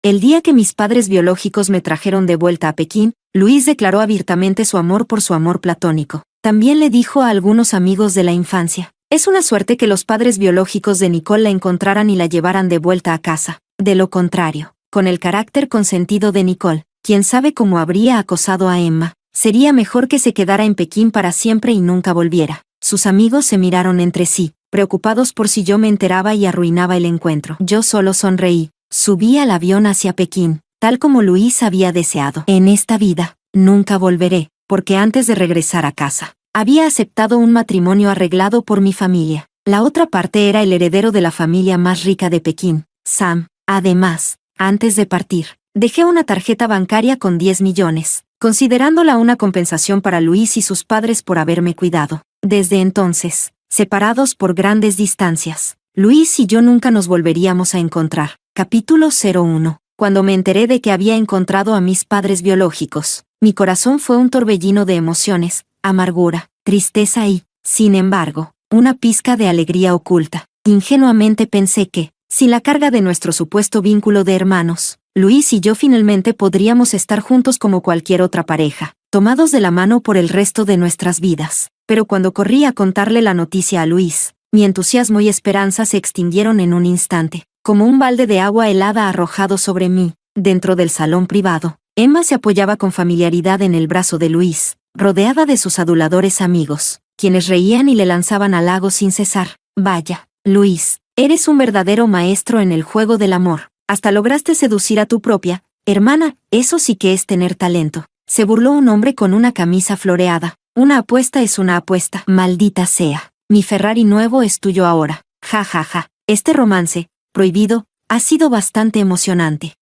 El día que mis padres biológicos me trajeron de vuelta a Pekín, Luis declaró abiertamente su amor por su amor platónico. También le dijo a algunos amigos de la infancia: es una suerte que los padres biológicos de Nicole la encontraran y la llevaran de vuelta a casa. De lo contrario, con el carácter consentido de Nicole, quién sabe cómo habría acosado a Emma. Sería mejor que se quedara en Pekín para siempre y nunca volviera. Sus amigos se miraron entre sí, preocupados por si yo me enteraba y arruinaba el encuentro. Yo solo sonreí. Subí al avión hacia Pekín, tal como Luis había deseado. En esta vida, nunca volveré, porque antes de regresar a casa, había aceptado un matrimonio arreglado por mi familia. La otra parte era el heredero de la familia más rica de Pekín, Sam. Además, antes de partir, dejé una tarjeta bancaria con 10 millones, considerándola una compensación para Luis y sus padres por haberme cuidado. Desde entonces, separados por grandes distancias, Luis y yo nunca nos volveríamos a encontrar. Capítulo 01. Cuando me enteré de que había encontrado a mis padres biológicos, mi corazón fue un torbellino de emociones, amargura, tristeza y, sin embargo, una pizca de alegría oculta. Ingenuamente pensé que, sin la carga de nuestro supuesto vínculo de hermanos, Luis y yo finalmente podríamos estar juntos como cualquier otra pareja, tomados de la mano por el resto de nuestras vidas. Pero cuando corrí a contarle la noticia a Luis, mi entusiasmo y esperanza se extinguieron en un instante, como un balde de agua helada arrojado sobre mí. Dentro del salón privado, Emma se apoyaba con familiaridad en el brazo de Luis, rodeada de sus aduladores amigos, quienes reían y le lanzaban halagos sin cesar. Vaya, Luis, eres un verdadero maestro en el juego del amor. Hasta lograste seducir a tu propia hermana, eso sí que es tener talento. Se burló un hombre con una camisa floreada. Una apuesta es una apuesta. Maldita sea. Mi Ferrari nuevo es tuyo ahora. Ja ja ja. Este romance, prohibido, ha sido bastante emocionante.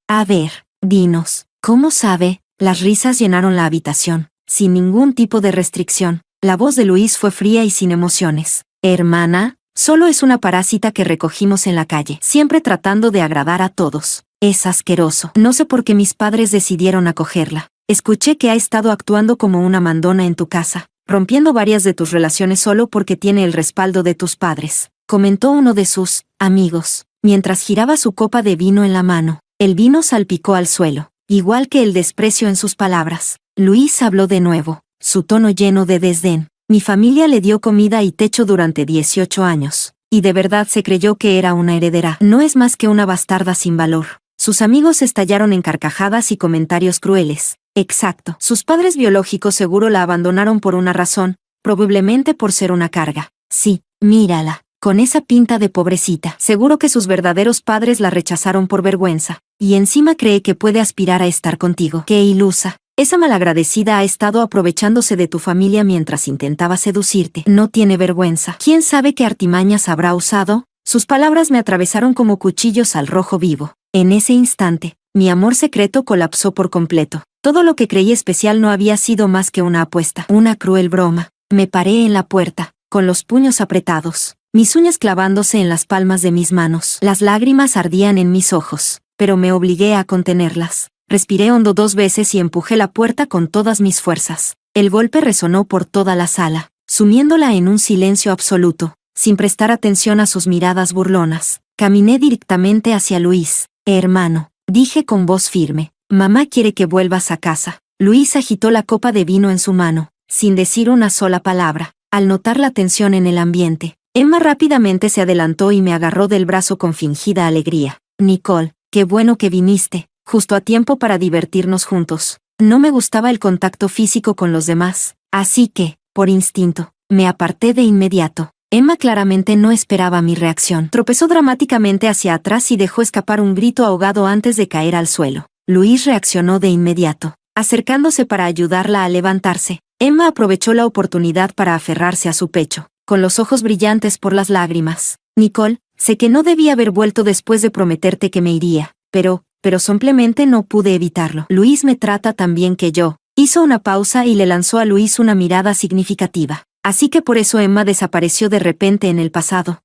A ver, dinos, ¿cómo sabe? Las risas llenaron la habitación, sin ningún tipo de restricción. La voz de Luis fue fría y sin emociones. Hermana, solo es una parásita que recogimos en la calle, siempre tratando de agradar a todos. Es asqueroso. No sé por qué mis padres decidieron acogerla. Escuché que ha estado actuando como una mandona en tu casa, rompiendo varias de tus relaciones solo porque tiene el respaldo de tus padres, comentó uno de sus amigos, mientras giraba su copa de vino en la mano. El vino salpicó al suelo, igual que el desprecio en sus palabras. Luis habló de nuevo, su tono lleno de desdén. Mi familia le dio comida y techo durante 18 años, y de verdad se creyó que era una heredera. No es más que una bastarda sin valor. Sus amigos estallaron en carcajadas y comentarios crueles. Exacto. Sus padres biológicos seguro la abandonaron por una razón, probablemente por ser una carga. Sí, mírala, con esa pinta de pobrecita. Seguro que sus verdaderos padres la rechazaron por vergüenza, y encima cree que puede aspirar a estar contigo. ¡Qué ilusa! Esa malagradecida ha estado aprovechándose de tu familia mientras intentaba seducirte. No tiene vergüenza. ¿Quién sabe qué artimañas habrá usado? Sus palabras me atravesaron como cuchillos al rojo vivo. En ese instante, mi amor secreto colapsó por completo. Todo lo que creí especial no había sido más que una apuesta, una cruel broma. Me paré en la puerta, con los puños apretados, mis uñas clavándose en las palmas de mis manos. Las lágrimas ardían en mis ojos, pero me obligué a contenerlas. Respiré hondo 2 veces y empujé la puerta con todas mis fuerzas. El golpe resonó por toda la sala, sumiéndola en un silencio absoluto. Sin prestar atención a sus miradas burlonas, caminé directamente hacia Luis. Hermano, dije con voz firme, mamá quiere que vuelvas a casa. Luis agitó la copa de vino en su mano, sin decir una sola palabra. Al notar la tensión en el ambiente, Emma rápidamente se adelantó y me agarró del brazo con fingida alegría. Nicole, qué bueno que viniste, justo a tiempo para divertirnos juntos. No me gustaba el contacto físico con los demás, así que, por instinto, me aparté de inmediato. Emma claramente no esperaba mi reacción. Tropezó dramáticamente hacia atrás y dejó escapar un grito ahogado antes de caer al suelo. Luis reaccionó de inmediato, acercándose para ayudarla a levantarse. Emma aprovechó la oportunidad para aferrarse a su pecho, con los ojos brillantes por las lágrimas. Nicole, sé que no debía haber vuelto después de prometerte que me iría, pero simplemente no pude evitarlo. Luis me trata tan bien que yo. Hizo una pausa y le lanzó a Luis una mirada significativa. Así que por eso Emma desapareció de repente en el pasado.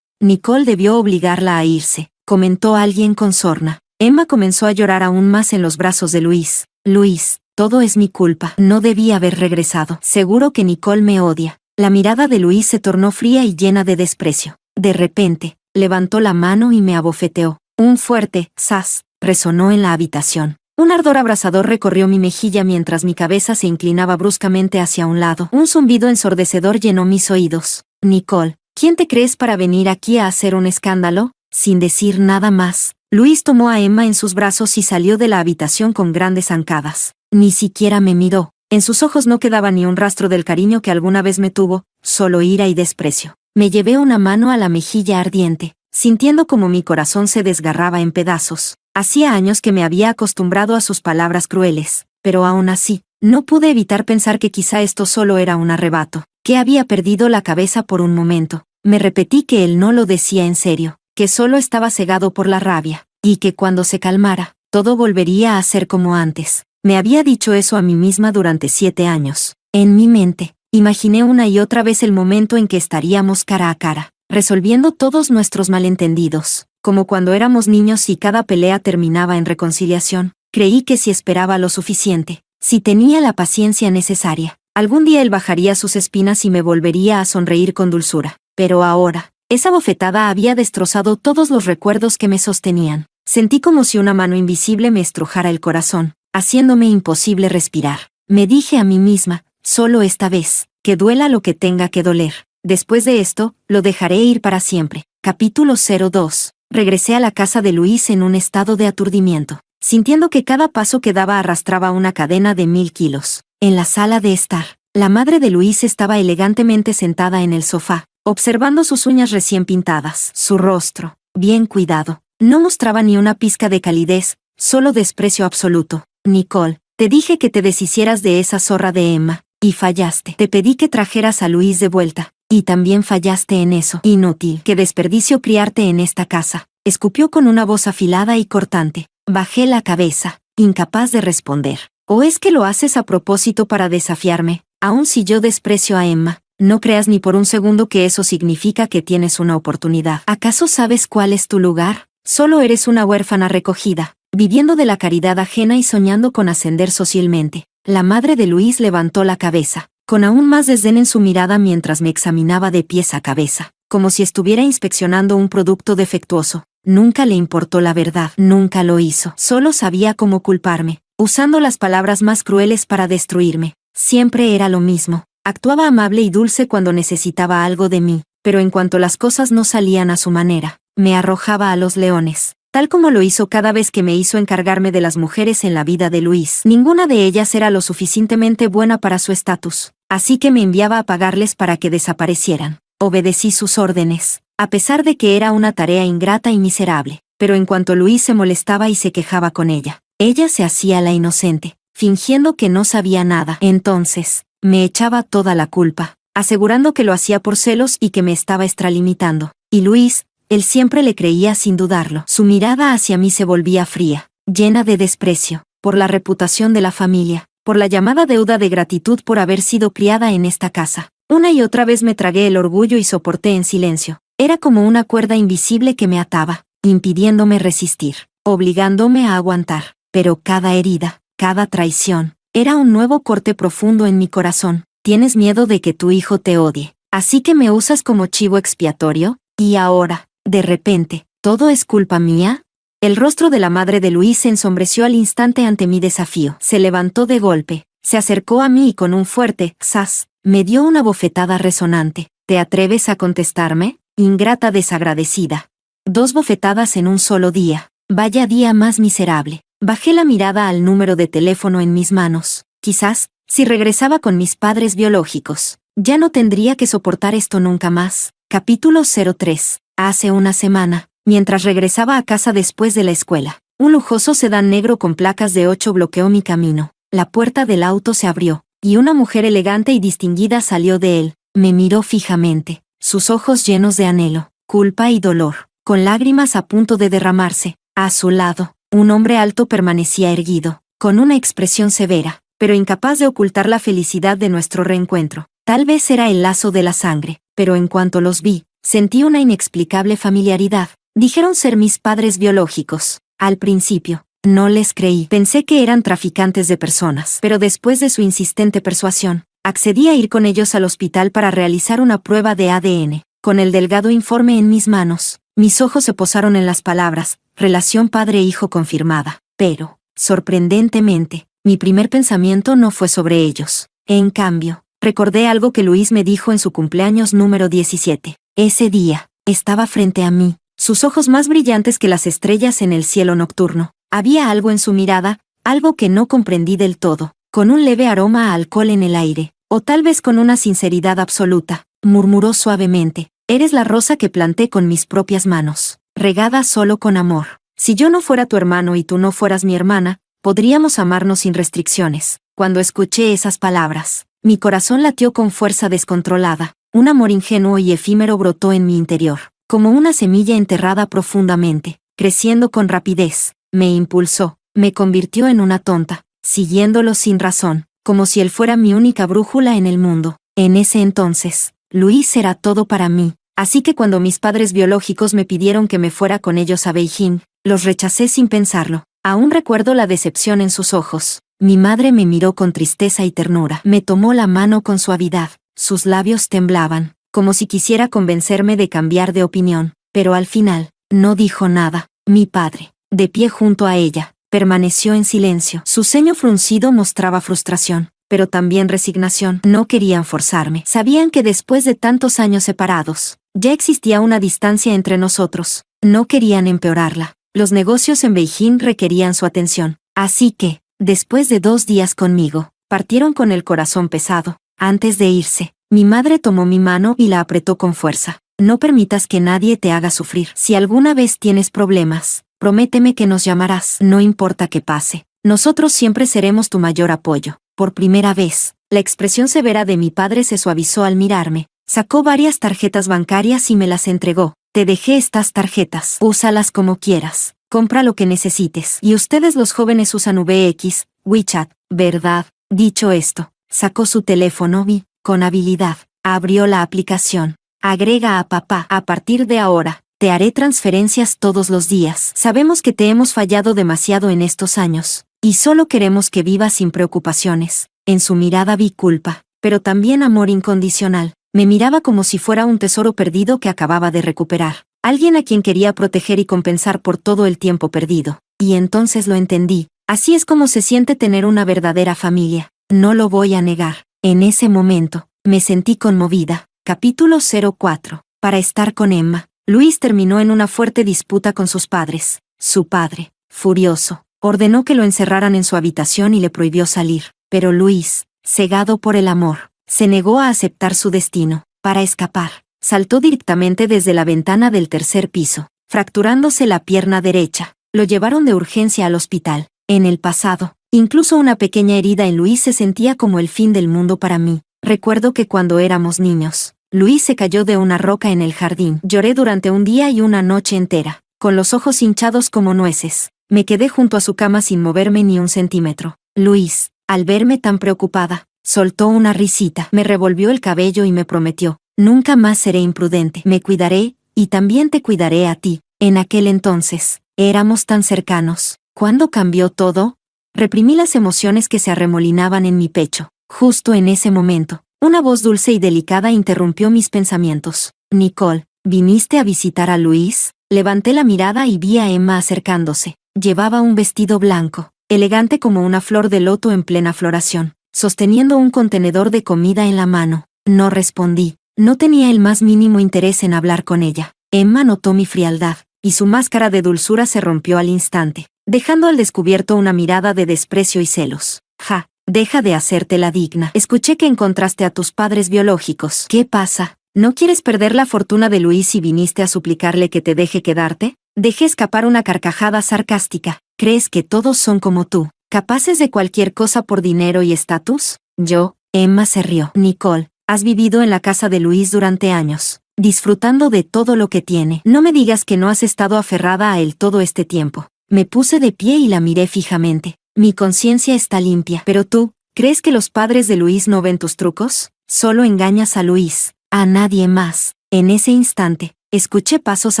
Nicole debió obligarla a irse, comentó alguien con sorna. Emma comenzó a llorar aún más en los brazos de Luis. Luis, todo es mi culpa. No debí haber regresado. Seguro que Nicole me odia. La mirada de Luis se tornó fría y llena de desprecio. De repente, levantó la mano y me abofeteó. Un fuerte zas. resonó en la habitación. Un ardor abrasador recorrió mi mejilla mientras mi cabeza se inclinaba bruscamente hacia un lado. Un zumbido ensordecedor llenó mis oídos. Nicole, ¿quién te crees para venir aquí a hacer un escándalo? Sin decir nada más, Luis tomó a Emma en sus brazos y salió de la habitación con grandes zancadas. Ni siquiera me miró. En sus ojos no quedaba ni un rastro del cariño que alguna vez me tuvo, solo ira y desprecio. Me llevé una mano a la mejilla ardiente, sintiendo como mi corazón se desgarraba en pedazos. Hacía años que me había acostumbrado a sus palabras crueles, pero aún así, no pude evitar pensar que quizá esto solo era un arrebato, que había perdido la cabeza por un momento. Me repetí que él no lo decía en serio, que solo estaba cegado por la rabia, y que cuando se calmara, todo volvería a ser como antes. Me había dicho eso a mí misma durante 7 años. En mi mente, imaginé una y otra vez el momento en que estaríamos cara a cara, resolviendo todos nuestros malentendidos, como cuando éramos niños y cada pelea terminaba en reconciliación. Creí que si esperaba lo suficiente, si tenía la paciencia necesaria, algún día él bajaría sus espinas y me volvería a sonreír con dulzura. Pero ahora, esa bofetada había destrozado todos los recuerdos que me sostenían. Sentí como si una mano invisible me estrujara el corazón, haciéndome imposible respirar. Me dije a mí misma, solo esta vez, que duela lo que tenga que doler. Después de esto, lo dejaré ir para siempre. Capítulo 02. Regresé a la casa de Luis en un estado de aturdimiento, sintiendo que cada paso que daba arrastraba una cadena de 1000 kilos. En la sala de estar, la madre de Luis estaba elegantemente sentada en el sofá, observando sus uñas recién pintadas. Su rostro, bien cuidado, no mostraba ni una pizca de calidez, solo desprecio absoluto. Nicole, te dije que te deshicieras de esa zorra de Emma, y fallaste. Te pedí que trajeras a Luis de vuelta, y también fallaste en eso. Inútil, qué desperdicio criarte en esta casa. Escupió con una voz afilada y cortante. Bajé la cabeza, incapaz de responder. ¿O es que lo haces a propósito para desafiarme? Aun si yo desprecio a Emma, no creas ni por un segundo que eso significa que tienes una oportunidad. ¿Acaso sabes cuál es tu lugar? Solo eres una huérfana recogida, viviendo de la caridad ajena y soñando con ascender socialmente. La madre de Luis levantó la cabeza, con aún más desdén en su mirada mientras me examinaba de pies a cabeza, como si estuviera inspeccionando un producto defectuoso. Nunca le importó la verdad, nunca lo hizo. Solo sabía cómo culparme, usando las palabras más crueles para destruirme. Siempre era lo mismo. Actuaba amable y dulce cuando necesitaba algo de mí, pero en cuanto las cosas no salían a su manera, me arrojaba a los leones, tal como lo hizo cada vez que me hizo encargarme de las mujeres en la vida de Luis. Ninguna de ellas era lo suficientemente buena para su estatus, así que me enviaba a pagarles para que desaparecieran. Obedecí sus órdenes, a pesar de que era una tarea ingrata y miserable, pero en cuanto Luis se molestaba y se quejaba con ella se hacía la inocente, fingiendo que no sabía nada. Entonces, me echaba toda la culpa, asegurando que lo hacía por celos y que me estaba extralimitando. Y Luis, él siempre le creía sin dudarlo. Su mirada hacia mí se volvía fría, llena de desprecio, por la reputación de la familia, por la llamada deuda de gratitud por haber sido criada en esta casa. Una y otra vez me tragué el orgullo y soporté en silencio. Era como una cuerda invisible que me ataba, impidiéndome resistir, obligándome a aguantar. Pero cada herida, cada traición, era un nuevo corte profundo en mi corazón. Tienes miedo de que tu hijo te odie, así que me usas como chivo expiatorio, y ahora, de repente, ¿todo es culpa mía? El rostro de la madre de Luis se ensombreció al instante ante mi desafío. Se levantó de golpe, se acercó a mí y con un fuerte «zas», me dio una bofetada resonante. ¿Te atreves a contestarme? Ingrata desagradecida. 2 bofetadas en un solo día. Vaya día más miserable. Bajé la mirada al número de teléfono en mis manos. Quizás, si regresaba con mis padres biológicos, ya no tendría que soportar esto nunca más. Capítulo 03. Hace una semana, mientras regresaba a casa después de la escuela, un lujoso sedán negro con placas de 8 bloqueó mi camino. La puerta del auto se abrió, y una mujer elegante y distinguida salió de él. Me miró fijamente, sus ojos llenos de anhelo, culpa y dolor, con lágrimas a punto de derramarse. A su lado, un hombre alto permanecía erguido, con una expresión severa, pero incapaz de ocultar la felicidad de nuestro reencuentro. Tal vez era el lazo de la sangre, pero en cuanto los vi, sentí una inexplicable familiaridad. Dijeron ser mis padres biológicos. Al principio, no les creí. Pensé que eran traficantes de personas, pero después de su insistente persuasión, accedí a ir con ellos al hospital para realizar una prueba de ADN. Con el delgado informe en mis manos, mis ojos se posaron en las palabras relación padre-hijo confirmada. Pero, sorprendentemente, mi primer pensamiento no fue sobre ellos. En cambio, recordé algo que Luis me dijo en su cumpleaños número 17. Ese día, estaba frente a mí, sus ojos más brillantes que las estrellas en el cielo nocturno. Había algo en su mirada, algo que no comprendí del todo, con un leve aroma a alcohol en el aire, o tal vez con una sinceridad absoluta. Murmuró suavemente: eres la rosa que planté con mis propias manos, regada solo con amor. Si yo no fuera tu hermano y tú no fueras mi hermana, podríamos amarnos sin restricciones. Cuando escuché esas palabras, mi corazón latió con fuerza descontrolada. Un amor ingenuo y efímero brotó en mi interior, como una semilla enterrada profundamente, creciendo con rapidez. Me impulsó, me convirtió en una tonta, siguiéndolo sin razón, como si él fuera mi única brújula en el mundo. En ese entonces, Luis era todo para mí, así que cuando mis padres biológicos me pidieron que me fuera con ellos a Beijing, los rechacé sin pensarlo. Aún recuerdo la decepción en sus ojos. Mi madre me miró con tristeza y ternura. Me tomó la mano con suavidad. Sus labios temblaban, como si quisiera convencerme de cambiar de opinión, pero al final, no dijo nada. Mi padre, de pie junto a ella, permaneció en silencio. Su ceño fruncido mostraba frustración, pero también resignación. No querían forzarme. Sabían que después de tantos años separados, ya existía una distancia entre nosotros. No querían empeorarla. Los negocios en Beijing requerían su atención, así que, después de 2 días conmigo, partieron con el corazón pesado. Antes de irse, mi madre tomó mi mano y la apretó con fuerza. No permitas que nadie te haga sufrir. Si alguna vez tienes problemas, prométeme que nos llamarás. No importa qué pase, nosotros siempre seremos tu mayor apoyo. Por primera vez, la expresión severa de mi padre se suavizó al mirarme. Sacó varias tarjetas bancarias y me las entregó. Te dejé estas tarjetas. Úsalas como quieras. Compra lo que necesites. Y ustedes los jóvenes usan VX, WeChat, ¿verdad? Dicho esto, sacó su teléfono y, con habilidad, abrió la aplicación. Agrega a papá. A partir de ahora, te haré transferencias todos los días. Sabemos que te hemos fallado demasiado en estos años, y solo queremos que vivas sin preocupaciones. En su mirada vi culpa, pero también amor incondicional. Me miraba como si fuera un tesoro perdido que acababa de recuperar. Alguien a quien quería proteger y compensar por todo el tiempo perdido. Y entonces lo entendí. Así es como se siente tener una verdadera familia. No lo voy a negar. En ese momento, me sentí conmovida. Capítulo 04. Para estar con Emma, Luis terminó en una fuerte disputa con sus padres. Su padre, furioso, ordenó que lo encerraran en su habitación y le prohibió salir. Pero Luis, cegado por el amor, se negó a aceptar su destino. Para escapar, saltó directamente desde la ventana del 3er piso, fracturándose la pierna derecha. Lo llevaron de urgencia al hospital. En el pasado, incluso una pequeña herida en Luis se sentía como el fin del mundo para mí. Recuerdo que cuando éramos niños, Luis se cayó de una roca en el jardín. Lloré durante un día y una noche entera, con los ojos hinchados como nueces. Me quedé junto a su cama sin moverme ni un centímetro. Luis, al verme tan preocupada, soltó una risita, me revolvió el cabello y me prometió: nunca más seré imprudente. Me cuidaré, y también te cuidaré a ti. En aquel entonces, éramos tan cercanos. ¿Cuándo cambió todo? Reprimí las emociones que se arremolinaban en mi pecho. Justo en ese momento, una voz dulce y delicada interrumpió mis pensamientos. Nicole, ¿viniste a visitar a Luis? Levanté la mirada y vi a Emma acercándose. Llevaba un vestido blanco, elegante como una flor de loto en plena floración, sosteniendo un contenedor de comida en la mano. No respondí. No tenía el más mínimo interés en hablar con ella. Emma notó mi frialdad, y su máscara de dulzura se rompió al instante, dejando al descubierto una mirada de desprecio y celos. Ja, deja de hacerte la digna. Escuché que encontraste a tus padres biológicos. ¿Qué pasa? ¿No quieres perder la fortuna de Luis y viniste a suplicarle que te deje quedarte? Dejé escapar una carcajada sarcástica. ¿Crees que todos son como tú, capaces de cualquier cosa por dinero y estatus? Yo, Emma se rió. Nicole, has vivido en la casa de Luis durante años, disfrutando de todo lo que tiene. No me digas que no has estado aferrada a él todo este tiempo. Me puse de pie y la miré fijamente. Mi conciencia está limpia. Pero tú, ¿crees que los padres de Luis no ven tus trucos? Solo engañas a Luis, a nadie más. En ese instante, escuché pasos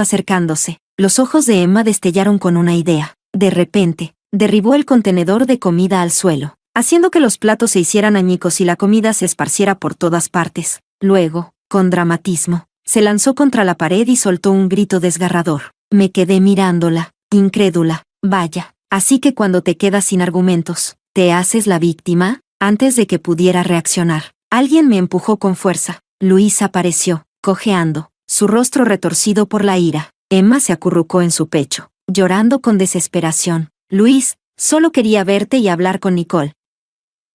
acercándose. Los ojos de Emma destellaron con una idea. De repente, derribó el contenedor de comida al suelo, haciendo que los platos se hicieran añicos y la comida se esparciera por todas partes. Luego, con dramatismo, se lanzó contra la pared y soltó un grito desgarrador. Me quedé mirándola. incrédula. Vaya. Así que cuando te quedas sin argumentos, ¿te haces la víctima? Antes de que pudiera reaccionar, alguien me empujó con fuerza. Luis apareció, cojeando, su rostro retorcido por la ira. Emma se acurrucó en su pecho, llorando con desesperación. Luis, solo quería verte y hablar con Nicole.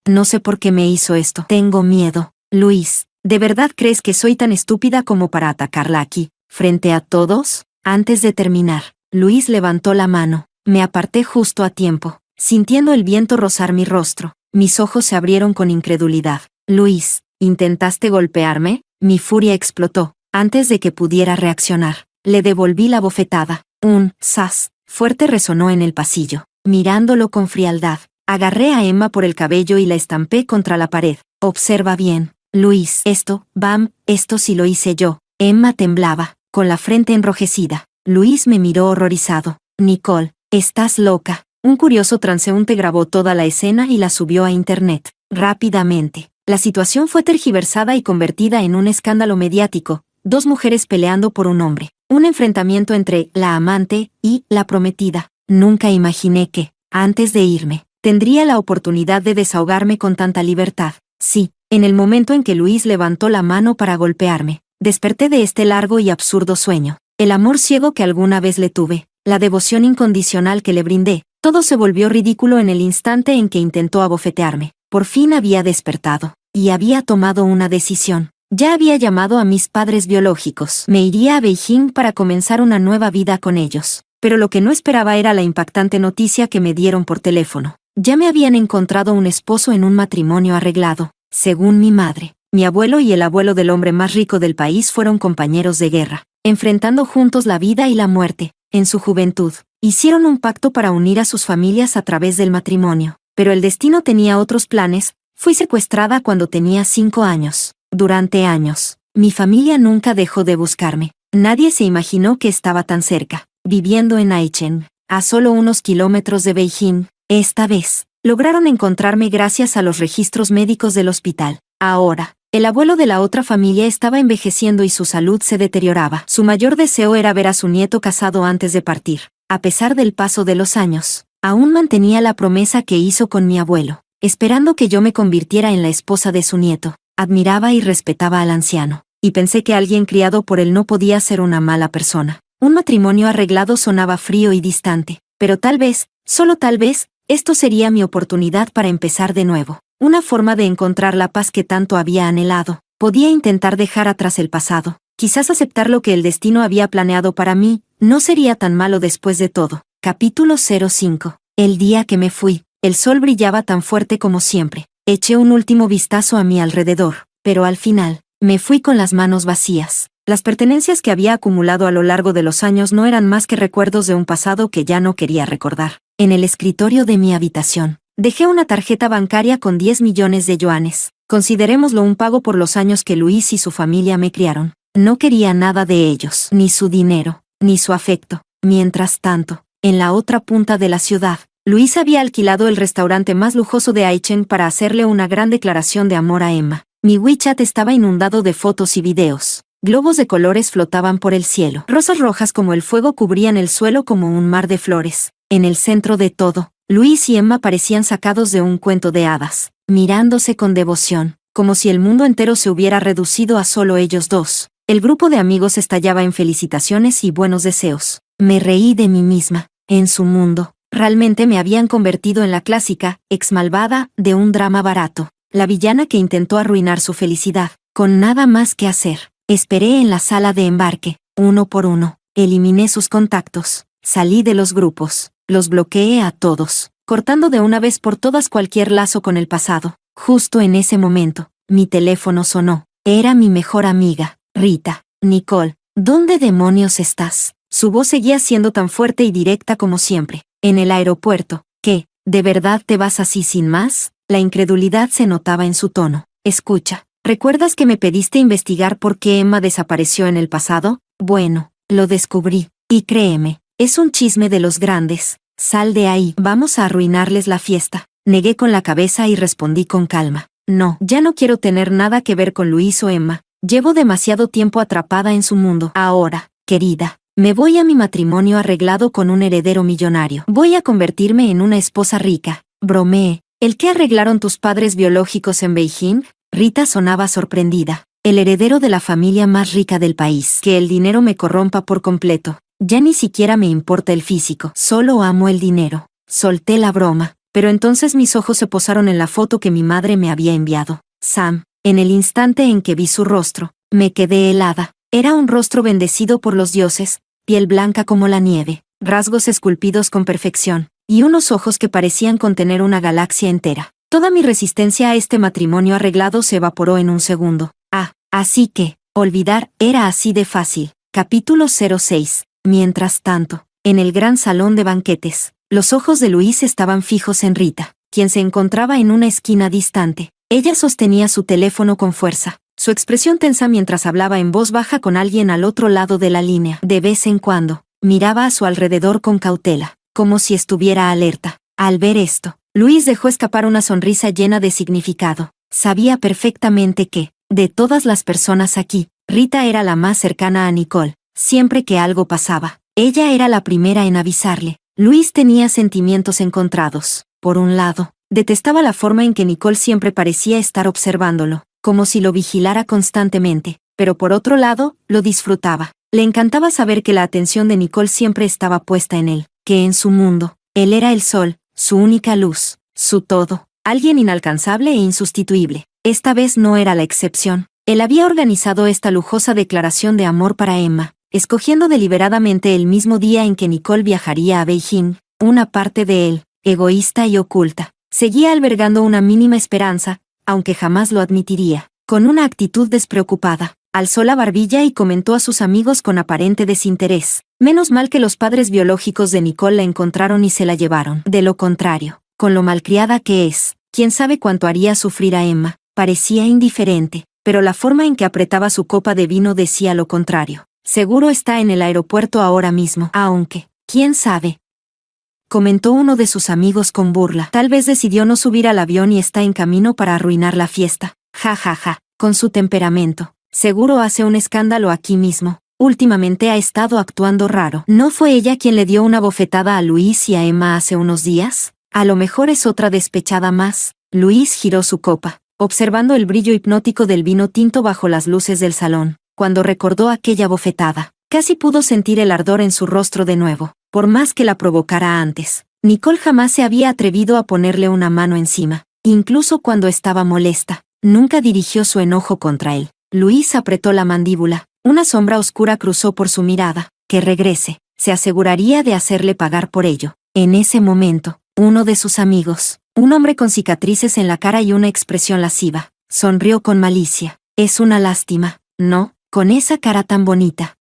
No sé por qué me hizo esto. Tengo miedo. Luis, ¿de verdad crees que soy tan estúpida como para atacarla aquí, frente a todos? Antes de terminar, Luis levantó la mano. Me aparté justo a tiempo, sintiendo el viento rozar mi rostro. Mis ojos se abrieron con incredulidad. Luis, ¿intentaste golpearme? Mi furia explotó. Antes de que pudiera reaccionar, le devolví la bofetada. Un zas fuerte resonó en el pasillo. Mirándolo con frialdad, agarré a Emma por el cabello y la estampé contra la pared. Observa bien, Luis. Esto sí lo hice yo. Emma temblaba, con la frente enrojecida. Luis me miró horrorizado. Nicole, estás loca. Un curioso transeúnte grabó toda la escena y la subió a internet. Rápidamente, la situación fue tergiversada y convertida en un escándalo mediático. Dos mujeres peleando por un hombre. Un enfrentamiento entre la amante y la prometida. Nunca imaginé que, antes de irme, tendría la oportunidad de desahogarme con tanta libertad. Sí, en el momento en que Luis levantó la mano para golpearme, desperté de este largo y absurdo sueño. El amor ciego que alguna vez le tuve, la devoción incondicional que le brindé, todo se volvió ridículo en el instante en que intentó abofetearme. Por fin había despertado, y había tomado una decisión. Ya había llamado a mis padres biológicos. Me iría a Beijing para comenzar una nueva vida con ellos. Pero lo que no esperaba era la impactante noticia que me dieron por teléfono. Ya me habían encontrado un esposo en un matrimonio arreglado. Según mi madre, mi abuelo y el abuelo del hombre más rico del país fueron compañeros de guerra, enfrentando juntos la vida y la muerte. En su juventud, hicieron un pacto para unir a sus familias a través del matrimonio. Pero el destino tenía otros planes. Fui secuestrada cuando tenía 5 años. Durante años, mi familia nunca dejó de buscarme. Nadie se imaginó que estaba tan cerca, viviendo en Aichen, a solo unos kilómetros de Beijing. Esta vez, lograron encontrarme gracias a los registros médicos del hospital. Ahora, el abuelo de la otra familia estaba envejeciendo y su salud se deterioraba. Su mayor deseo era ver a su nieto casado antes de partir. A pesar del paso de los años, aún mantenía la promesa que hizo con mi abuelo, esperando que yo me convirtiera en la esposa de su nieto. Admiraba y respetaba al anciano, y pensé que alguien criado por él no podía ser una mala persona. Un matrimonio arreglado sonaba frío y distante, pero tal vez, solo tal vez, esto sería mi oportunidad para empezar de nuevo. Una forma de encontrar la paz que tanto había anhelado. Podía intentar dejar atrás el pasado. Quizás aceptar lo que el destino había planeado para mí, no sería tan malo después de todo. Capítulo 05. El día que me fui, el sol brillaba tan fuerte como siempre. Eché un último vistazo a mi alrededor, pero al final, me fui con las manos vacías. Las pertenencias que había acumulado a lo largo de los años no eran más que recuerdos de un pasado que ya no quería recordar. En el escritorio de mi habitación, dejé una tarjeta bancaria con 10 millones de yuanes. Considerémoslo un pago por los años que Luis y su familia me criaron. No quería nada de ellos, ni su dinero, ni su afecto. Mientras tanto, en la otra punta de la ciudad, Luis había alquilado el restaurante más lujoso de Aichen para hacerle una gran declaración de amor a Emma. Mi WeChat estaba inundado de fotos y videos. Globos de colores flotaban por el cielo. Rosas rojas como el fuego cubrían el suelo como un mar de flores. En el centro de todo, Luis y Emma parecían sacados de un cuento de hadas, mirándose con devoción, como si el mundo entero se hubiera reducido a solo ellos dos. El grupo de amigos estallaba en felicitaciones y buenos deseos. Me reí de mí misma. En su mundo, realmente me habían convertido en la clásica, ex malvada, de un drama barato. La villana que intentó arruinar su felicidad, con nada más que hacer. Esperé en la sala de embarque, uno por uno. Eliminé sus contactos. Salí de los grupos. Los bloqueé a todos, cortando de una vez por todas cualquier lazo con el pasado. Justo en ese momento, mi teléfono sonó. Era mi mejor amiga, Rita. Nicole, ¿dónde demonios estás? Su voz seguía siendo tan fuerte y directa como siempre. En el aeropuerto. ¿Qué? ¿De verdad te vas así sin más? La incredulidad se notaba en su tono. Escucha, ¿recuerdas que me pediste investigar por qué Emma desapareció en el pasado? Bueno, lo descubrí. Y créeme, es un chisme de los grandes. Sal de ahí. Vamos a arruinarles la fiesta. Negué con la cabeza y respondí con calma. No, ya no quiero tener nada que ver con Luis o Emma. Llevo demasiado tiempo atrapada en su mundo. Ahora, querida, Me voy a mi matrimonio arreglado con un heredero millonario. Voy a convertirme en una esposa rica. Bromeé. ¿El qué arreglaron tus padres biológicos en Beijing? Rita sonaba sorprendida. El heredero de la familia más rica del país. Que el dinero me corrompa por completo. Ya ni siquiera me importa el físico. Solo amo el dinero. Solté la broma. Pero entonces mis ojos se posaron en la foto que mi madre me había enviado. Sam. En el instante en que vi su rostro, me quedé helada. Era un rostro bendecido por los dioses, piel blanca como la nieve, rasgos esculpidos con perfección, y unos ojos que parecían contener una galaxia entera. Toda mi resistencia a este matrimonio arreglado se evaporó en un segundo. Así que, olvidar era así de fácil. Capítulo 06. Mientras tanto, en el gran salón de banquetes, los ojos de Luis estaban fijos en Rita, quien se encontraba en una esquina distante. Ella sostenía su teléfono con fuerza, su expresión tensa mientras hablaba en voz baja con alguien al otro lado de la línea. De vez en cuando, miraba a su alrededor con cautela, como si estuviera alerta. Al ver esto, Luis dejó escapar una sonrisa llena de significado. Sabía perfectamente que, de todas las personas aquí, Rita era la más cercana a Nicole. Siempre que algo pasaba, ella era la primera en avisarle. Luis tenía sentimientos encontrados. Por un lado, detestaba la forma en que Nicole siempre parecía estar observándolo, como si lo vigilara constantemente, pero por otro lado, lo disfrutaba. Le encantaba saber que la atención de Nicole siempre estaba puesta en él, que en su mundo, él era el sol, su única luz, su todo, alguien inalcanzable e insustituible. Esta vez no era la excepción. Él había organizado esta lujosa declaración de amor para Emma, escogiendo deliberadamente el mismo día en que Nicole viajaría a Beijing. Una parte de él, egoísta y oculta, seguía albergando una mínima esperanza, aunque jamás lo admitiría. Con una actitud despreocupada, alzó la barbilla y comentó a sus amigos con aparente desinterés. Menos mal que los padres biológicos de Nicole la encontraron y se la llevaron. De lo contrario, con lo malcriada que es, quién sabe cuánto haría sufrir a Emma. Parecía indiferente, pero la forma en que apretaba su copa de vino decía lo contrario. Seguro está en el aeropuerto ahora mismo, aunque, quién sabe, comentó uno de sus amigos con burla. Tal vez decidió no subir al avión y está en camino para arruinar la fiesta. Ja ja ja, con su temperamento. Seguro hace un escándalo aquí mismo. Últimamente ha estado actuando raro. ¿No fue ella quien le dio una bofetada a Luis y a Emma hace unos días? A lo mejor es otra despechada más. Luis giró su copa, observando el brillo hipnótico del vino tinto bajo las luces del salón. Cuando recordó aquella bofetada, casi pudo sentir el ardor en su rostro de nuevo. Por más que la provocara antes, Nicole jamás se había atrevido a ponerle una mano encima. Incluso cuando estaba molesta, nunca dirigió su enojo contra él. Luis apretó la mandíbula. Una sombra oscura cruzó por su mirada. Que regrese. Se aseguraría de hacerle pagar por ello. En ese momento, uno de sus amigos, un hombre con cicatrices en la cara y una expresión lasciva, sonrió con malicia. Es una lástima, ¿no? Con esa cara tan bonita.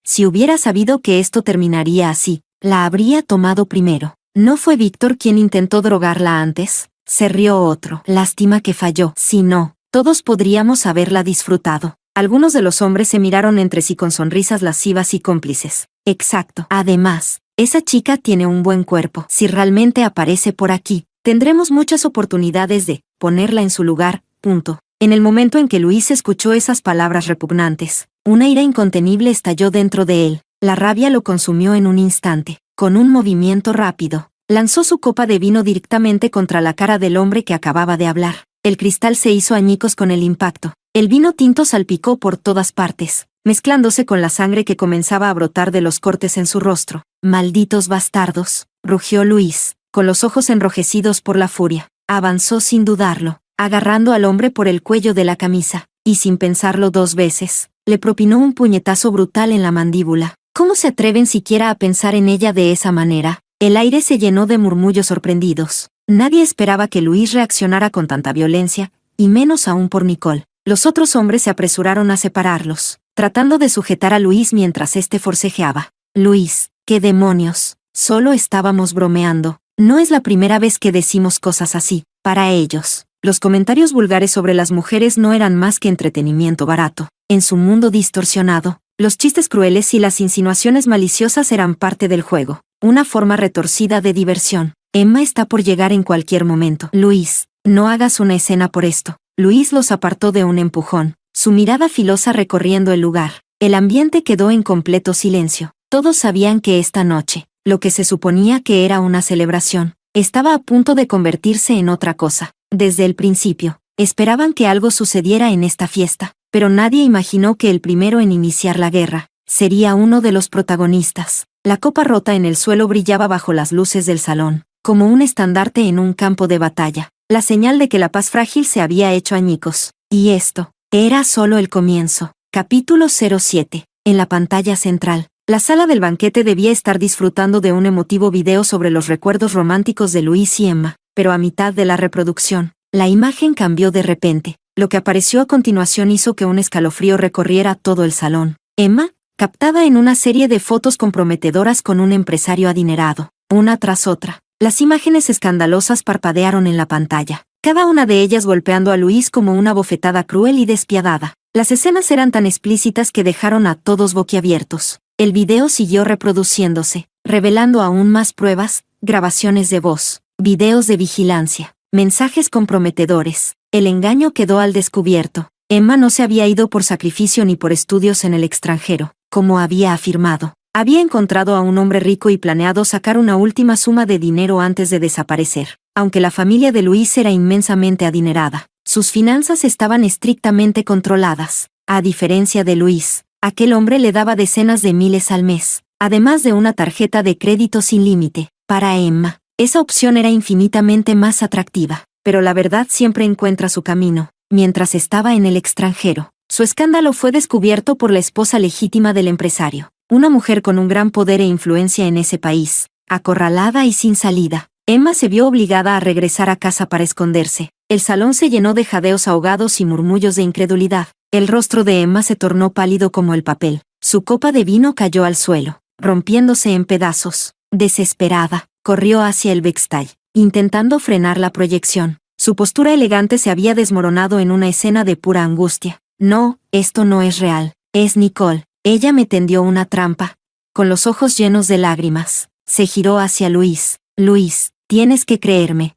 Si hubiera sabido que esto terminaría así, la habría tomado primero. ¿No fue Víctor quien intentó drogarla antes? Se rió otro. Lástima que falló. Si no, todos podríamos haberla disfrutado. Algunos de los hombres se miraron entre sí con sonrisas lascivas y cómplices. Exacto. Además, esa chica tiene un buen cuerpo. Si realmente aparece por aquí, tendremos muchas oportunidades de ponerla en su lugar. Punto. En el momento en que Luis escuchó esas palabras repugnantes, una ira incontenible estalló dentro de él. La rabia lo consumió en un instante. Con un movimiento rápido, lanzó su copa de vino directamente contra la cara del hombre que acababa de hablar. El cristal se hizo añicos con el impacto. El vino tinto salpicó por todas partes, mezclándose con la sangre que comenzaba a brotar de los cortes en su rostro. «Malditos bastardos», rugió Luis, con los ojos enrojecidos por la furia. Avanzó sin dudarlo, agarrando al hombre por el cuello de la camisa, y sin pensarlo dos veces, le propinó un puñetazo brutal en la mandíbula. ¿Cómo se atreven siquiera a pensar en ella de esa manera? El aire se llenó de murmullos sorprendidos. Nadie esperaba que Luis reaccionara con tanta violencia, y menos aún por Nicole. Los otros hombres se apresuraron a separarlos, tratando de sujetar a Luis mientras éste forcejeaba. Luis, ¿qué demonios? Solo estábamos bromeando. No es la primera vez que decimos cosas así. Para ellos, los comentarios vulgares sobre las mujeres no eran más que entretenimiento barato. En su mundo distorsionado, los chistes crueles y las insinuaciones maliciosas eran parte del juego, una forma retorcida de diversión. Emma está por llegar en cualquier momento. Luis, no hagas una escena por esto. Luis los apartó de un empujón, su mirada filosa recorriendo el lugar. El ambiente quedó en completo silencio. Todos sabían que esta noche, lo que se suponía que era una celebración, estaba a punto de convertirse en otra cosa. Desde el principio, esperaban que algo sucediera en esta fiesta, pero nadie imaginó que el primero en iniciar la guerra sería uno de los protagonistas. La copa rota en el suelo brillaba bajo las luces del salón, como un estandarte en un campo de batalla, la señal de que la paz frágil se había hecho añicos. Y esto era solo el comienzo. Capítulo 07. En la pantalla central, la sala del banquete debía estar disfrutando de un emotivo video sobre los recuerdos románticos de Luis y Emma, pero a mitad de la reproducción, la imagen cambió de repente. Lo que apareció a continuación hizo que un escalofrío recorriera todo el salón. Emma, captada en una serie de fotos comprometedoras con un empresario adinerado, una tras otra. Las imágenes escandalosas parpadearon en la pantalla, cada una de ellas golpeando a Luis como una bofetada cruel y despiadada. Las escenas eran tan explícitas que dejaron a todos boquiabiertos. El video siguió reproduciéndose, revelando aún más pruebas, grabaciones de voz, videos de vigilancia, mensajes comprometedores. El engaño quedó al descubierto. Emma no se había ido por sacrificio ni por estudios en el extranjero, como había afirmado. Había encontrado a un hombre rico y planeado sacar una última suma de dinero antes de desaparecer. Aunque la familia de Luis era inmensamente adinerada, sus finanzas estaban estrictamente controladas. A diferencia de Luis, aquel hombre le daba decenas de miles al mes, además de una tarjeta de crédito sin límite. Para Emma, esa opción era infinitamente más atractiva, pero la verdad siempre encuentra su camino. Mientras estaba en el extranjero, su escándalo fue descubierto por la esposa legítima del empresario, una mujer con un gran poder e influencia en ese país. Acorralada y sin salida, Emma se vio obligada a regresar a casa para esconderse. El salón se llenó de jadeos ahogados y murmullos de incredulidad. El rostro de Emma se tornó pálido como el papel. Su copa de vino cayó al suelo, rompiéndose en pedazos. Desesperada, corrió hacia el backstage, intentando frenar la proyección. Su postura elegante se había desmoronado en una escena de pura angustia. No, esto no es real. Es Nicole. Ella me tendió una trampa. Con los ojos llenos de lágrimas, se giró hacia Luis. Luis, tienes que creerme.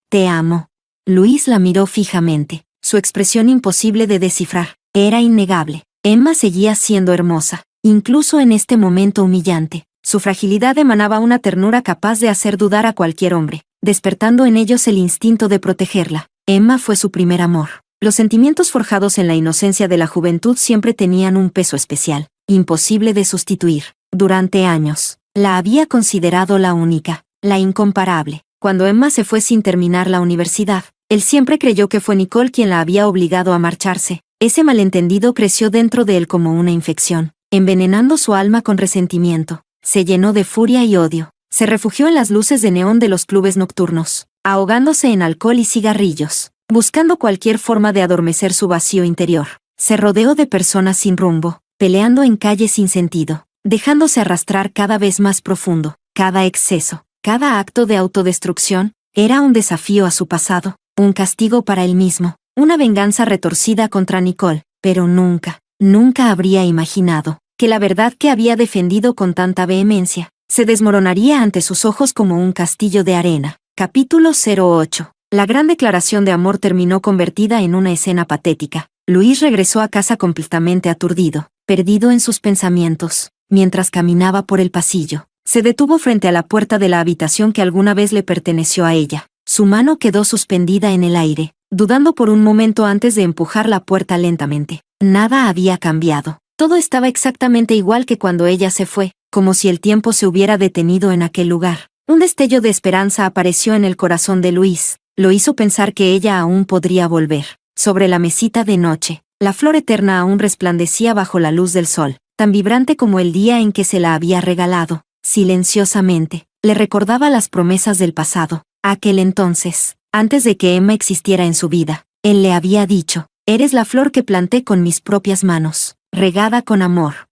Te amo. Luis la miró fijamente. Su expresión imposible de descifrar. Era innegable. Emma seguía siendo hermosa, incluso en este momento humillante. Su fragilidad emanaba una ternura capaz de hacer dudar a cualquier hombre, despertando en ellos el instinto de protegerla. Emma fue su primer amor. Los sentimientos forjados en la inocencia de la juventud siempre tenían un peso especial, imposible de sustituir. Durante años, la había considerado la única, la incomparable. Cuando Emma se fue sin terminar la universidad, él siempre creyó que fue Nicole quien la había obligado a marcharse. Ese malentendido creció dentro de él como una infección, envenenando su alma con resentimiento. Se llenó de furia y odio. Se refugió en las luces de neón de los clubes nocturnos, ahogándose en alcohol y cigarrillos, buscando cualquier forma de adormecer su vacío interior. Se rodeó de personas sin rumbo, peleando en calles sin sentido, dejándose arrastrar cada vez más profundo. Cada exceso, cada acto de autodestrucción, era un desafío a su pasado, un castigo para él mismo, una venganza retorcida contra Nicole. Pero nunca, nunca habría imaginado que la verdad que había defendido con tanta vehemencia se desmoronaría ante sus ojos como un castillo de arena. Capítulo 08. La gran declaración de amor terminó convertida en una escena patética. Luis regresó a casa completamente aturdido, perdido en sus pensamientos. Mientras caminaba por el pasillo, se detuvo frente a la puerta de la habitación que alguna vez le perteneció a ella. Su mano quedó suspendida en el aire, dudando por un momento antes de empujar la puerta lentamente. Nada había cambiado. Todo estaba exactamente igual que cuando ella se fue, como si el tiempo se hubiera detenido en aquel lugar. Un destello de esperanza apareció en el corazón de Luis. Lo hizo pensar que ella aún podría volver. Sobre la mesita de noche, la flor eterna aún resplandecía bajo la luz del sol, tan vibrante como el día en que se la había regalado. Silenciosamente, le recordaba las promesas del pasado. Aquel entonces, antes de que Emma existiera en su vida, él le había dicho: «Eres la flor que planté con mis propias manos, regada con amor.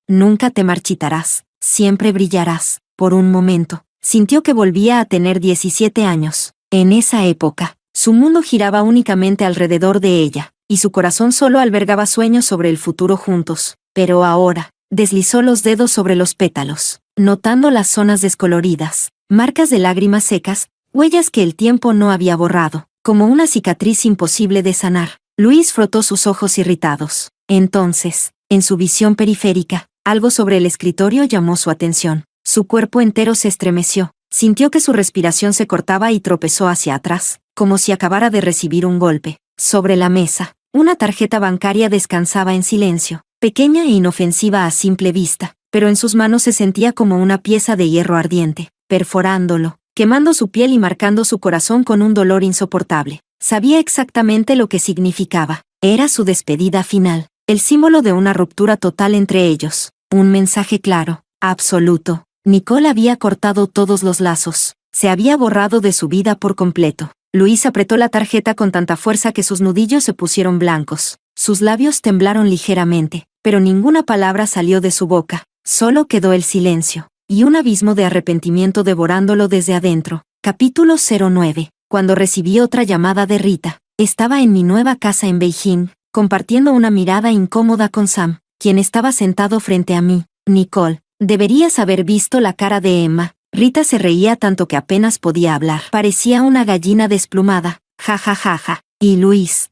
Nunca te marchitarás, siempre brillarás». Por un momento, sintió que volvía a tener 17 años. En esa época, su mundo giraba únicamente alrededor de ella, y su corazón solo albergaba sueños sobre el futuro juntos. Pero ahora, deslizó los dedos sobre los pétalos, notando las zonas descoloridas, marcas de lágrimas secas, huellas que el tiempo no había borrado, como una cicatriz imposible de sanar. Luis frotó sus ojos irritados. Entonces, En su visión periférica, algo sobre el escritorio llamó su atención. Su cuerpo entero se estremeció. Sintió que su respiración se cortaba y tropezó hacia atrás, como si acabara de recibir un golpe. Sobre la mesa, una tarjeta bancaria descansaba en silencio, pequeña e inofensiva a simple vista, pero en sus manos se sentía como una pieza de hierro ardiente, perforándolo, quemando su piel y marcando su corazón con un dolor insoportable. Sabía exactamente lo que significaba. Era su despedida final, el símbolo de una ruptura total entre ellos. Un mensaje claro, absoluto. Nicole había cortado todos los lazos. Se había borrado de su vida por completo. Luis apretó la tarjeta con tanta fuerza que sus nudillos se pusieron blancos. Sus labios temblaron ligeramente, pero ninguna palabra salió de su boca. Solo quedó el silencio, y un abismo de arrepentimiento devorándolo desde adentro. Capítulo 09. Cuando recibí otra llamada de Rita, estaba en mi nueva casa en Beijing, compartiendo una mirada incómoda con Sam, quien estaba sentado frente a mí. Nicole, deberías haber visto la cara de Emma. Rita se reía tanto que apenas podía hablar. Parecía una gallina desplumada. Ja ja ja ja. Y Luis.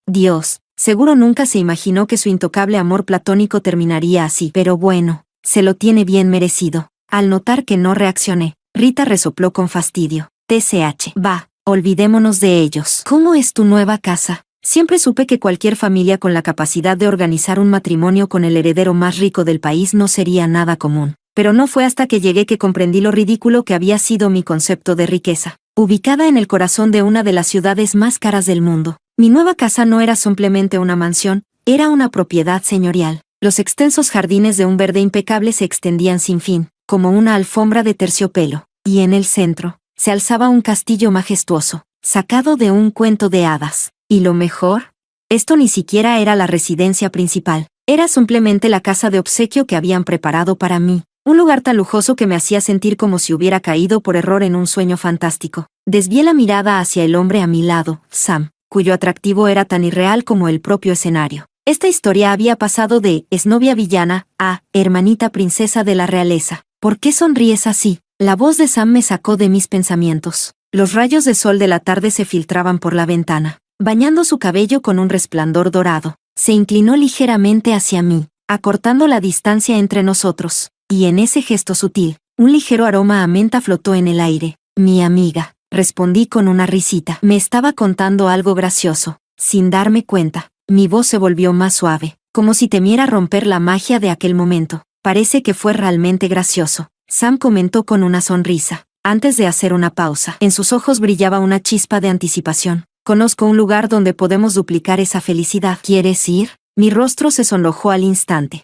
Dios, seguro nunca se imaginó que su intocable amor platónico terminaría así. Pero bueno, se lo tiene bien merecido. Al notar que no reaccioné, Rita resopló con fastidio. TCH. Va, olvidémonos de ellos. ¿Cómo es tu nueva casa? Siempre supe que cualquier familia con la capacidad de organizar un matrimonio con el heredero más rico del país no sería nada común. Pero no fue hasta que llegué que comprendí lo ridículo que había sido mi concepto de riqueza. Ubicada en el corazón de una de las ciudades más caras del mundo, mi nueva casa no era simplemente una mansión, era una propiedad señorial. Los extensos jardines de un verde impecable se extendían sin fin, como una alfombra de terciopelo, y en el centro, se alzaba un castillo majestuoso, sacado de un cuento de hadas. ¿Y lo mejor? Esto ni siquiera era la residencia principal, era simplemente la casa de obsequio que habían preparado para mí. Un lugar tan lujoso que me hacía sentir como si hubiera caído por error en un sueño fantástico. Desvié la mirada hacia el hombre a mi lado, Sam, cuyo atractivo era tan irreal como el propio escenario. Esta historia había pasado de exnovia villana a hermanita princesa de la realeza. ¿Por qué sonríes así? La voz de Sam me sacó de mis pensamientos. Los rayos de sol de la tarde se filtraban por la ventana, bañando su cabello con un resplandor dorado. Se inclinó ligeramente hacia mí, acortando la distancia entre nosotros. Y en ese gesto sutil, un ligero aroma a menta flotó en el aire. Mi amiga, respondí con una risita. Me estaba contando algo gracioso. Sin darme cuenta, mi voz se volvió más suave, como si temiera romper la magia de aquel momento. Parece que fue realmente gracioso, Sam comentó con una sonrisa, antes de hacer una pausa. En sus ojos brillaba una chispa de anticipación. Conozco un lugar donde podemos duplicar esa felicidad. ¿Quieres ir? Mi rostro se sonrojó al instante.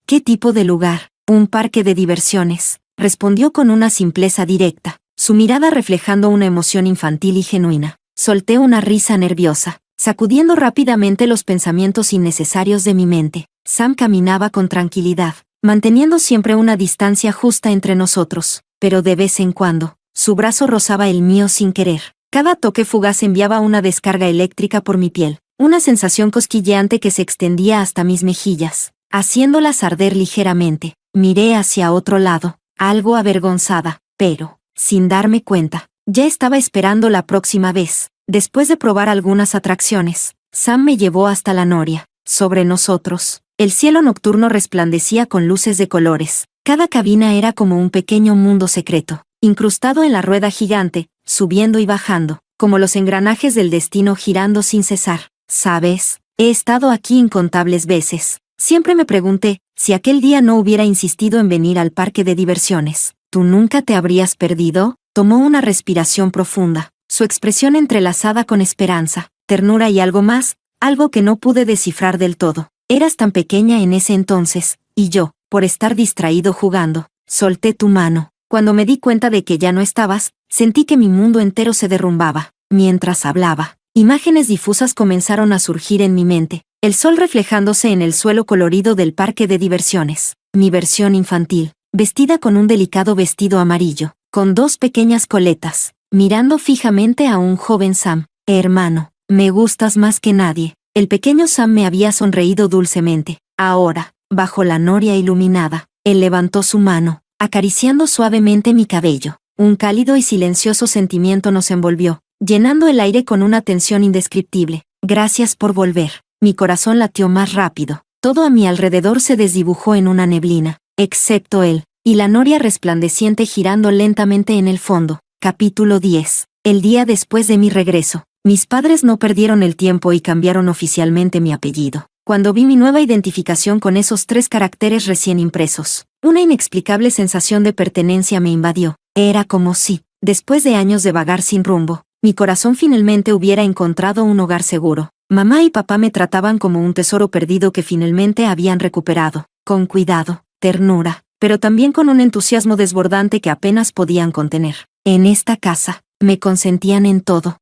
¿Qué tipo de lugar? Un parque de diversiones, respondió con una simpleza directa, su mirada reflejando una emoción infantil y genuina. Solté una risa nerviosa, sacudiendo rápidamente los pensamientos innecesarios de mi mente. Sam caminaba con tranquilidad, manteniendo siempre una distancia justa entre nosotros, pero de vez en cuando, su brazo rozaba el mío sin querer. Cada toque fugaz enviaba una descarga eléctrica por mi piel, una sensación cosquilleante que se extendía hasta mis mejillas, haciéndolas arder ligeramente. Miré hacia otro lado, algo avergonzada, pero, sin darme cuenta, ya estaba esperando la próxima vez. Después de probar algunas atracciones, Sam me llevó hasta la noria. Sobre nosotros, el cielo nocturno resplandecía con luces de colores. Cada cabina era como un pequeño mundo secreto, incrustado en la rueda gigante, subiendo y bajando, como los engranajes del destino girando sin cesar. ¿Sabes? He estado aquí incontables veces. Siempre me pregunté, si aquel día no hubiera insistido en venir al parque de diversiones, ¿tú nunca te habrías perdido? Tomó una respiración profunda, su expresión entrelazada con esperanza, ternura y algo más, algo que no pude descifrar del todo. Eras tan pequeña en ese entonces, y yo, por estar distraído jugando, solté tu mano. Cuando me di cuenta de que ya no estabas, sentí que mi mundo entero se derrumbaba. Mientras hablaba, imágenes difusas comenzaron a surgir en mi mente. El sol reflejándose en el suelo colorido del parque de diversiones. Mi versión infantil, vestida con un delicado vestido amarillo, con dos pequeñas coletas, mirando fijamente a un joven Sam. Hermano, me gustas más que nadie. El pequeño Sam me había sonreído dulcemente. Ahora, bajo la noria iluminada, él levantó su mano, acariciando suavemente mi cabello. Un cálido y silencioso sentimiento nos envolvió, llenando el aire con una tensión indescriptible. Gracias por volver. Mi corazón latió más rápido. Todo a mi alrededor se desdibujó en una neblina, excepto él, y la noria resplandeciente girando lentamente en el fondo. Capítulo 10. El día después de mi regreso, mis padres no perdieron el tiempo y cambiaron oficialmente mi apellido. Cuando vi mi nueva identificación con esos 3 caracteres recién impresos, una inexplicable sensación de pertenencia me invadió. Era como si, después de años de vagar sin rumbo, mi corazón finalmente hubiera encontrado un hogar seguro. Mamá y papá me trataban como un tesoro perdido que finalmente habían recuperado, con cuidado, ternura, pero también con un entusiasmo desbordante que apenas podían contener. En esta casa, me consentían en todo,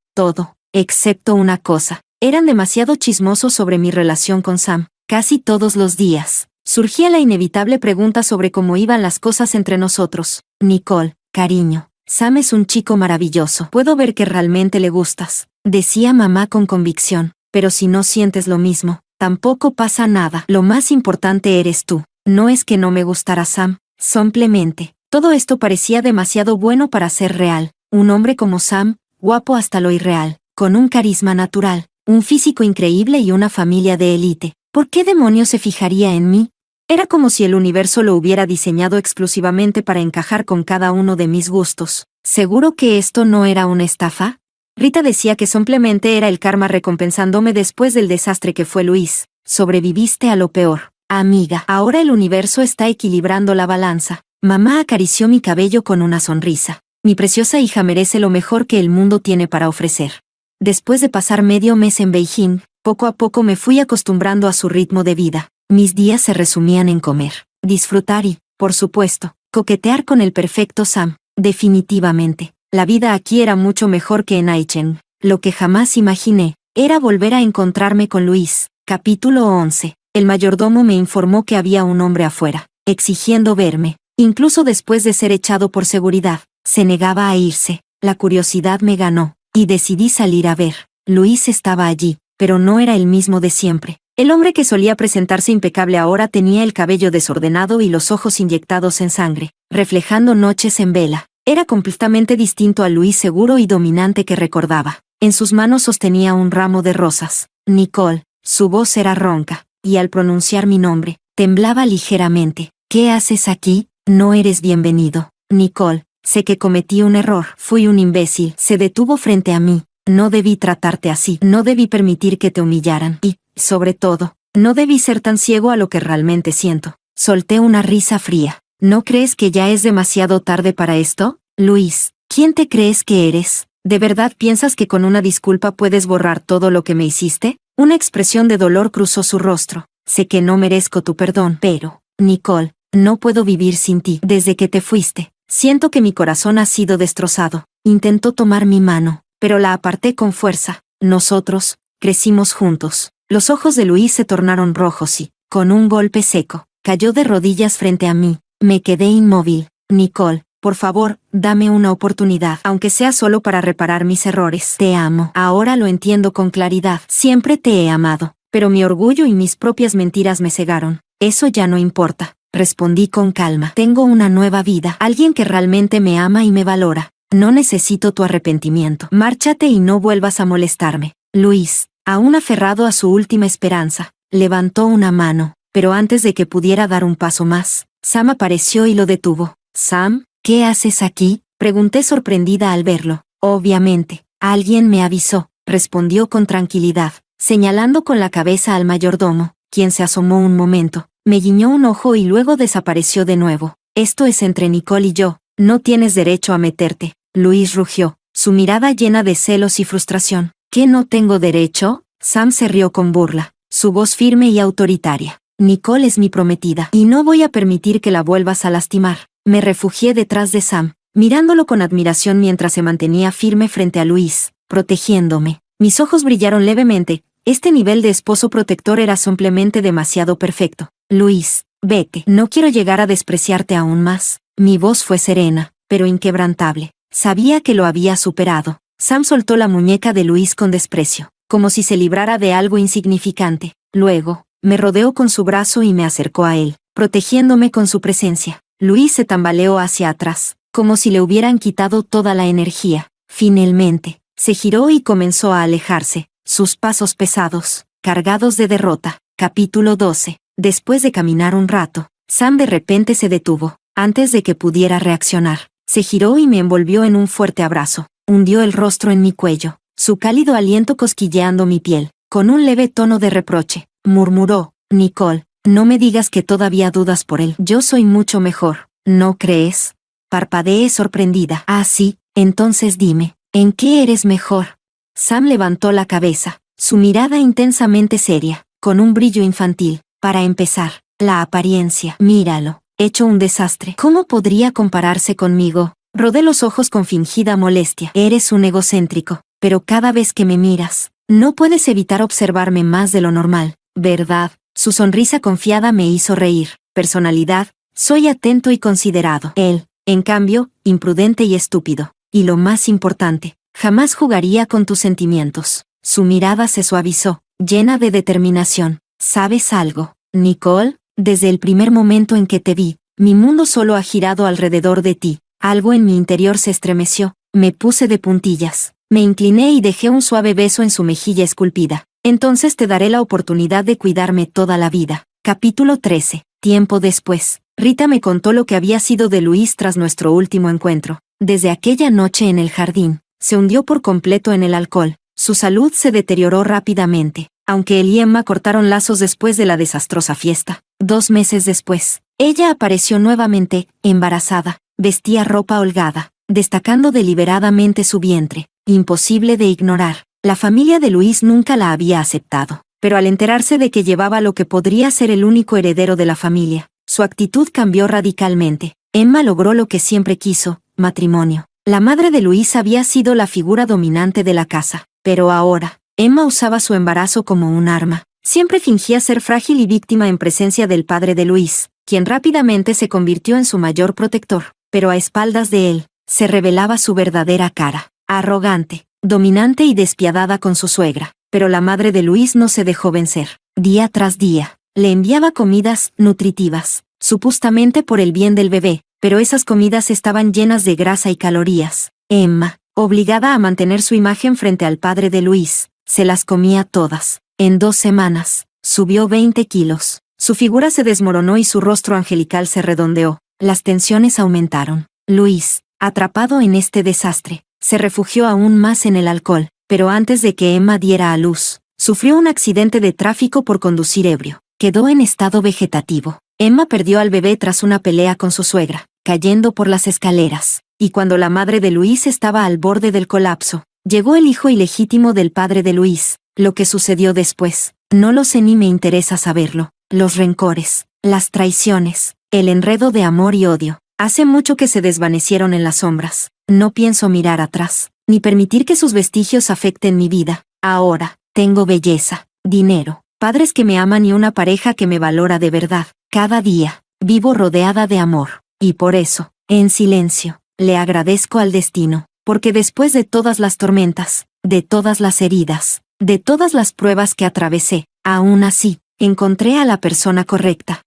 excepto una cosa. Eran demasiado chismosos sobre mi relación con Sam. Casi todos los días surgía la inevitable pregunta sobre cómo iban las cosas entre nosotros. Nicole, cariño, Sam es un chico maravilloso. Puedo ver que realmente le gustas, decía mamá con convicción. Pero si no sientes lo mismo, tampoco pasa nada. Lo más importante eres tú. No es que no me gustara Sam, simplemente. Todo esto parecía demasiado bueno para ser real. Un hombre como Sam, guapo hasta lo irreal, con un carisma natural, un físico increíble y una familia de élite. ¿Por qué demonios se fijaría en mí? Era como si el universo lo hubiera diseñado exclusivamente para encajar con cada uno de mis gustos. ¿Seguro que esto no era una estafa? Rita decía que simplemente era el karma recompensándome después del desastre que fue Luis. Sobreviviste a lo peor, amiga. Ahora el universo está equilibrando la balanza. Mamá acarició mi cabello con una sonrisa. Mi preciosa hija merece lo mejor que el mundo tiene para ofrecer. Después de pasar medio mes en Beijing, poco a poco me fui acostumbrando a su ritmo de vida. Mis días se resumían en comer, disfrutar y, por supuesto, coquetear con el perfecto Sam. Definitivamente, la vida aquí era mucho mejor que en Aichen. Lo que jamás imaginé era volver a encontrarme con Luis. Capítulo 11. El mayordomo me informó que había un hombre afuera, exigiendo verme. Incluso después de ser echado por seguridad, se negaba a irse. La curiosidad me ganó, y decidí salir a ver. Luis estaba allí, pero no era el mismo de siempre. El hombre que solía presentarse impecable ahora tenía el cabello desordenado y los ojos inyectados en sangre, reflejando noches en vela. Era completamente distinto al Luis seguro y dominante que recordaba. En sus manos sostenía un ramo de rosas. Nicole, su voz era ronca, y al pronunciar mi nombre, temblaba ligeramente. ¿Qué haces aquí? No eres bienvenido. Nicole, sé que cometí un error. Fui un imbécil. Se detuvo frente a mí. No debí tratarte así. No debí permitir que te humillaran. Y, sobre todo, no debí ser tan ciego a lo que realmente siento. Solté una risa fría. ¿No crees que ya es demasiado tarde para esto? Luis, ¿quién te crees que eres? ¿De verdad piensas que con una disculpa puedes borrar todo lo que me hiciste? Una expresión de dolor cruzó su rostro. Sé que no merezco tu perdón, pero, Nicole, no puedo vivir sin ti. Desde que te fuiste, siento que mi corazón ha sido destrozado. Intentó tomar mi mano, pero la aparté con fuerza. Nosotros crecimos juntos. Los ojos de Luis se tornaron rojos y, con un golpe seco, cayó de rodillas frente a mí. Me quedé inmóvil. Nicole, por favor, dame una oportunidad, aunque sea solo para reparar mis errores. Te amo. Ahora lo entiendo con claridad. Siempre te he amado, pero mi orgullo y mis propias mentiras me cegaron. Eso ya no importa. Respondí con calma. Tengo una nueva vida. Alguien que realmente me ama y me valora. No necesito tu arrepentimiento. Márchate y no vuelvas a molestarme. Luis, aún aferrado a su última esperanza, levantó una mano, pero antes de que pudiera dar un paso más, Sam apareció y lo detuvo. Sam, ¿qué haces aquí? Pregunté sorprendida al verlo. Obviamente, alguien me avisó, respondió con tranquilidad, señalando con la cabeza al mayordomo, quien se asomó un momento, me guiñó un ojo y luego desapareció de nuevo. Esto es entre Nicole y yo, no tienes derecho a meterte. Luis rugió, su mirada llena de celos y frustración. ¿Qué no tengo derecho? Sam se rió con burla, su voz firme y autoritaria. Nicole es mi prometida, y no voy a permitir que la vuelvas a lastimar. Me refugié detrás de Sam, mirándolo con admiración mientras se mantenía firme frente a Luis, protegiéndome. Mis ojos brillaron levemente. Este nivel de esposo protector era simplemente demasiado perfecto. Luis, vete. No quiero llegar a despreciarte aún más. Mi voz fue serena, pero inquebrantable. Sabía que lo había superado. Sam soltó la muñeca de Luis con desprecio, como si se librara de algo insignificante. Luego, me rodeó con su brazo y me acercó a él, protegiéndome con su presencia. Luis se tambaleó hacia atrás, como si le hubieran quitado toda la energía. Finalmente, se giró y comenzó a alejarse, sus pasos pesados, cargados de derrota. Capítulo 12. Después de caminar un rato, Sam de repente se detuvo. Antes de que pudiera reaccionar, se giró y me envolvió en un fuerte abrazo. Hundió el rostro en mi cuello, su cálido aliento cosquilleando mi piel. Con un leve tono de reproche, murmuró: Nicole, no me digas que todavía dudas por él. Yo soy mucho mejor, ¿no crees? Parpadeé sorprendida. Ah, sí, entonces dime, ¿en qué eres mejor? Sam levantó la cabeza, su mirada intensamente seria, con un brillo infantil. Para empezar, la apariencia. Míralo, hecho un desastre. ¿Cómo podría compararse conmigo? Rodé los ojos con fingida molestia. Eres un egocéntrico, pero cada vez que me miras, no puedes evitar observarme más de lo normal, ¿verdad? Su sonrisa confiada me hizo reír. Personalidad, soy atento y considerado. Él, en cambio, imprudente y estúpido. Y lo más importante, jamás jugaría con tus sentimientos. Su mirada se suavizó, llena de determinación. ¿Sabes algo, Nicole? Desde el primer momento en que te vi, mi mundo solo ha girado alrededor de ti. Algo en mi interior se estremeció, me puse de puntillas, me incliné y dejé un suave beso en su mejilla esculpida. Entonces te daré la oportunidad de cuidarme toda la vida. Capítulo 13. Tiempo después, Rita me contó lo que había sido de Luis tras nuestro último encuentro. Desde aquella noche en el jardín, se hundió por completo en el alcohol. Su salud se deterioró rápidamente, aunque él y Emma cortaron lazos después de la desastrosa fiesta. 2 meses después, ella apareció nuevamente, embarazada, vestía ropa holgada, destacando deliberadamente su vientre, imposible de ignorar. La familia de Luis nunca la había aceptado, pero al enterarse de que llevaba lo que podría ser el único heredero de la familia, su actitud cambió radicalmente. Emma logró lo que siempre quiso, matrimonio. La madre de Luis había sido la figura dominante de la casa, pero ahora, Emma usaba su embarazo como un arma. Siempre fingía ser frágil y víctima en presencia del padre de Luis, quien rápidamente se convirtió en su mayor protector, pero a espaldas de él, se revelaba su verdadera cara, arrogante, dominante y despiadada con su suegra. Pero la madre de Luis no se dejó vencer. Día tras día, le enviaba comidas nutritivas, supuestamente por el bien del bebé, pero esas comidas estaban llenas de grasa y calorías. Emma, obligada a mantener su imagen frente al padre de Luis, se las comía todas. En 2 semanas, subió 20 kilos. Su figura se desmoronó y su rostro angelical se redondeó. Las tensiones aumentaron. Luis, atrapado en este desastre, se refugió aún más en el alcohol, pero antes de que Emma diera a luz, sufrió un accidente de tráfico por conducir ebrio. Quedó en estado vegetativo. Emma perdió al bebé tras una pelea con su suegra, cayendo por las escaleras, y cuando la madre de Luis estaba al borde del colapso, llegó el hijo ilegítimo del padre de Luis. Lo que sucedió después, no lo sé ni me interesa saberlo. Los rencores, las traiciones, el enredo de amor y odio, hace mucho que se desvanecieron en las sombras. No pienso mirar atrás, ni permitir que sus vestigios afecten mi vida. Ahora, tengo belleza, dinero, padres que me aman y una pareja que me valora de verdad. Cada día, vivo rodeada de amor, y por eso, en silencio, le agradezco al destino, porque después de todas las tormentas, de todas las heridas, de todas las pruebas que atravesé, aún así, encontré a la persona correcta.